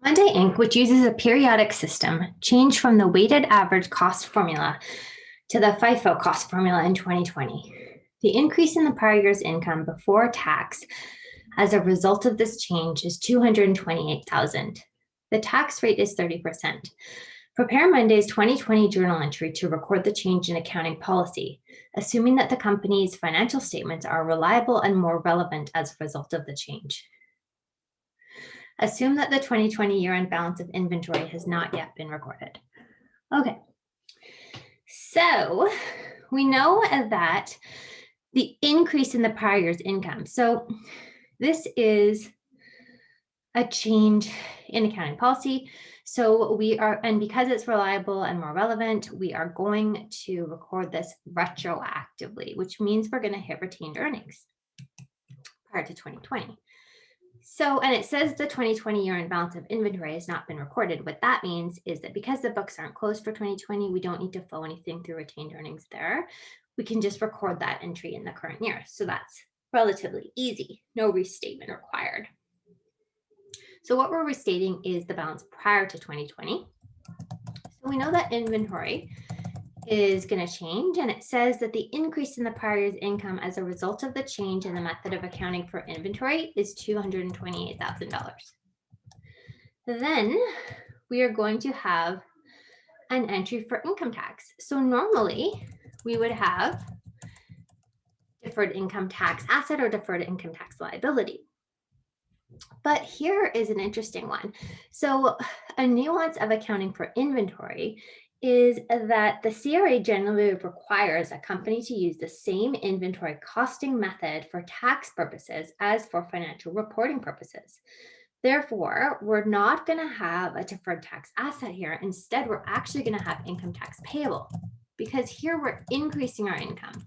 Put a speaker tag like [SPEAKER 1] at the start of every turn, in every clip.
[SPEAKER 1] Monday Inc., which uses a periodic system, changed from the weighted average cost formula to the FIFO cost formula in 2020. The increase in the prior year's income before tax as a result of this change is $228,000. The tax rate is 30%. Prepare Monday's 2020 journal entry to record the change in accounting policy, assuming that the company's financial statements are reliable and more relevant as a result of the change. Assume that the 2020 year-end balance of inventory has not yet been recorded. Okay, so we know that the increase in the prior year's income. So this is a change in accounting policy. So and because it's reliable and more relevant, we are going to record this retroactively, which means we're going to hit retained earnings prior to 2020. So, and it says the 2020 year-end balance of inventory has not been recorded. What that means is that because the books aren't closed for 2020, we don't need to flow anything through retained earnings there. We can just record that entry in the current year. So that's relatively easy, no restatement required. So what we're restating is the balance prior to 2020. So we know that inventory is going to change, and it says that the increase in the prior year's income as a result of the change in the method of accounting for inventory is $228,000. Then we are going to have an entry for income tax. So normally we would have deferred income tax asset or deferred income tax liability. But here is an interesting one. So a nuance of accounting for inventory is that the CRA generally requires a company to use the same inventory costing method for tax purposes as for financial reporting purposes. Therefore, we're not going to have a deferred tax asset here. Instead, we're actually going to have income tax payable because here we're increasing our income.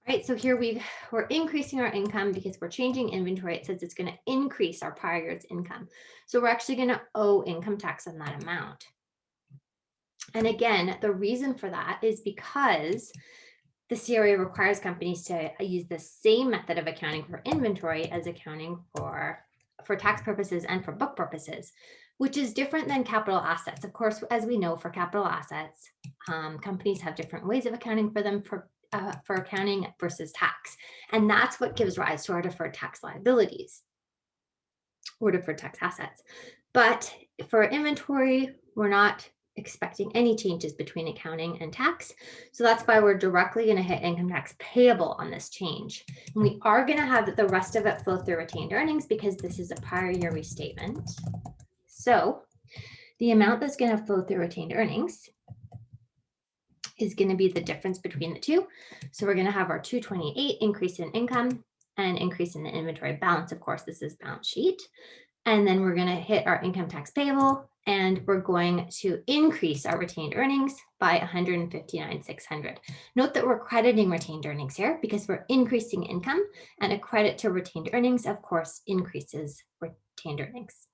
[SPEAKER 1] Right, so here we're increasing our income because we're changing inventory. It says it's going to increase our prior year's income. So we're actually going to owe income tax on that amount. And again, the reason for that is because the CRA requires companies to use the same method of accounting for inventory as accounting for tax purposes and for book purposes, which is different than capital assets. Of course, as we know, for capital assets, companies have different ways of accounting for them for accounting versus tax. And that's what gives rise to our deferred tax liabilities or deferred tax assets. But for inventory, we're not expecting any changes between accounting and tax. So that's why we're directly going to hit income tax payable on this change. And we are going to have the rest of it flow through retained earnings because this is a prior year restatement. So the amount that's going to flow through retained earnings is going to be the difference between the two. So we're going to have our 228 increase in income and increase in the inventory balance. Of course, this is balance sheet. And then we're going to hit our income tax payable, and we're going to increase our retained earnings by $159,600. Note that we're crediting retained earnings here because we're increasing income, and a credit to retained earnings, of course, increases retained earnings.